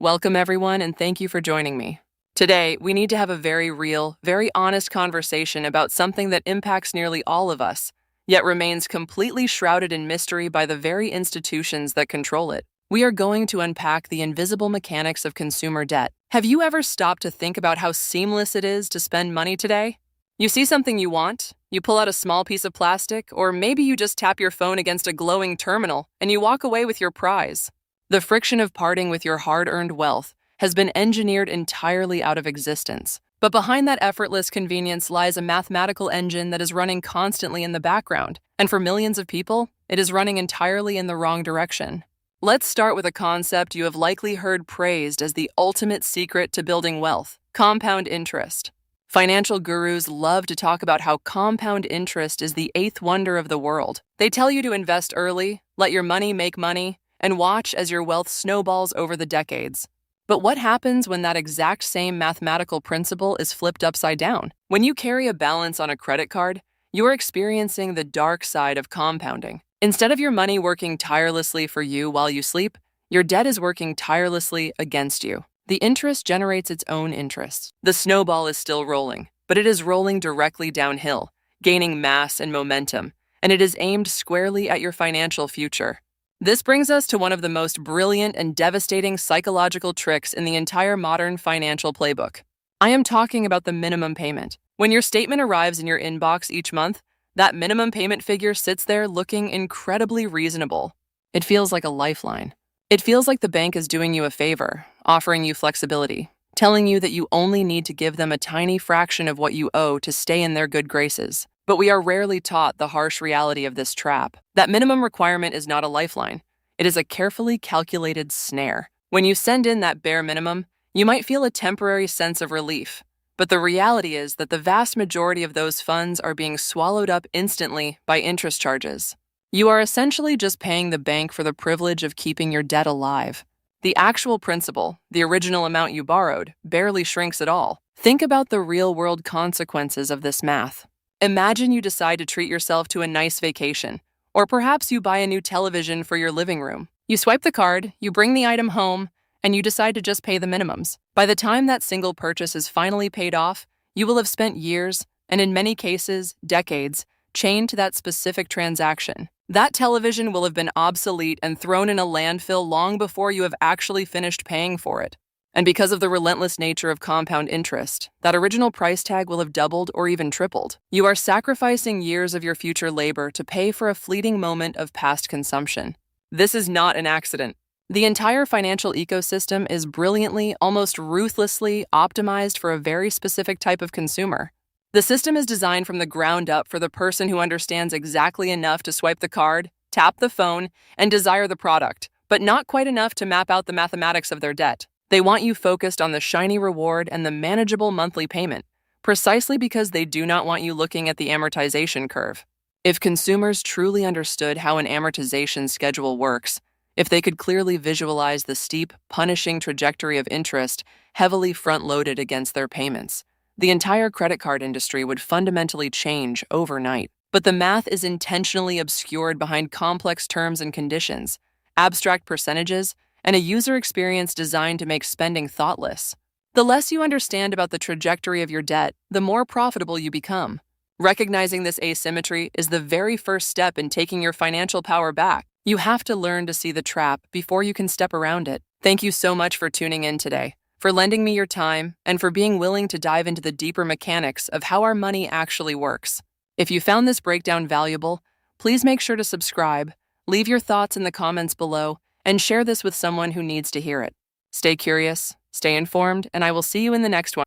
Welcome, everyone, and thank you for joining me. Today, we need to have a very real, very honest conversation about something that impacts nearly all of us, yet remains completely shrouded in mystery by the very institutions that control it. We are going to unpack the invisible mechanics of consumer debt. Have you ever stopped to think about how seamless it is to spend money today? You see something you want, you pull out a small piece of plastic, or maybe you just tap your phone against a glowing terminal and you walk away with your prize. The friction of parting with your hard-earned wealth has been engineered entirely out of existence. But behind that effortless convenience lies a mathematical engine that is running constantly in the background, and for millions of people, it is running entirely in the wrong direction. Let's start with a concept you have likely heard praised as the ultimate secret to building wealth: compound interest. Financial gurus love to talk about how compound interest is the eighth wonder of the world. They tell you to invest early, let your money make money, and watch as your wealth snowballs over the decades. But what happens when that exact same mathematical principle is flipped upside down? When you carry a balance on a credit card, you are experiencing the dark side of compounding. Instead of your money working tirelessly for you while you sleep, your debt is working tirelessly against you. The interest generates its own interest. The snowball is still rolling, but it is rolling directly downhill, gaining mass and momentum, and it is aimed squarely at your financial future. This brings us to one of the most brilliant and devastating psychological tricks in the entire modern financial playbook. I am talking about the minimum payment. When your statement arrives in your inbox each month, that minimum payment figure sits there looking incredibly reasonable. It feels like a lifeline. It feels like the bank is doing you a favor, offering you flexibility, telling you that you only need to give them a tiny fraction of what you owe to stay in their good graces. But we are rarely taught the harsh reality of this trap. That minimum requirement is not a lifeline. It is a carefully calculated snare. When you send in that bare minimum, you might feel a temporary sense of relief. But the reality is that the vast majority of those funds are being swallowed up instantly by interest charges. You are essentially just paying the bank for the privilege of keeping your debt alive. The actual principal, the original amount you borrowed, barely shrinks at all. Think about the real-world consequences of this math. Imagine you decide to treat yourself to a nice vacation, or perhaps you buy a new television for your living room. You swipe the card, you bring the item home, and you decide to just pay the minimums. By the time that single purchase is finally paid off, you will have spent years, and in many cases, decades, chained to that specific transaction. That television will have been obsolete and thrown in a landfill long before you have actually finished paying for it. And because of the relentless nature of compound interest, that original price tag will have doubled or even tripled. You are sacrificing years of your future labor to pay for a fleeting moment of past consumption. This is not an accident. The entire financial ecosystem is brilliantly, almost ruthlessly optimized for a very specific type of consumer. The system is designed from the ground up for the person who understands exactly enough to swipe the card, tap the phone, and desire the product, but not quite enough to map out the mathematics of their debt. They want you focused on the shiny reward and the manageable monthly payment, precisely because they do not want you looking at the amortization curve. If consumers truly understood how an amortization schedule works, if they could clearly visualize the steep, punishing trajectory of interest heavily front-loaded against their payments, the entire credit card industry would fundamentally change overnight. But the math is intentionally obscured behind complex terms and conditions, abstract percentages, and a user experience designed to make spending thoughtless. The less you understand about the trajectory of your debt, the more profitable you become. Recognizing this asymmetry is the very first step in taking your financial power back. You have to learn to see the trap before you can step around it. Thank you so much for tuning in today, for lending me your time, and for being willing to dive into the deeper mechanics of how our money actually works. If you found this breakdown valuable, please make sure to subscribe, leave your thoughts in the comments below, and share this with someone who needs to hear it. Stay curious, stay informed, and I will see you in the next one.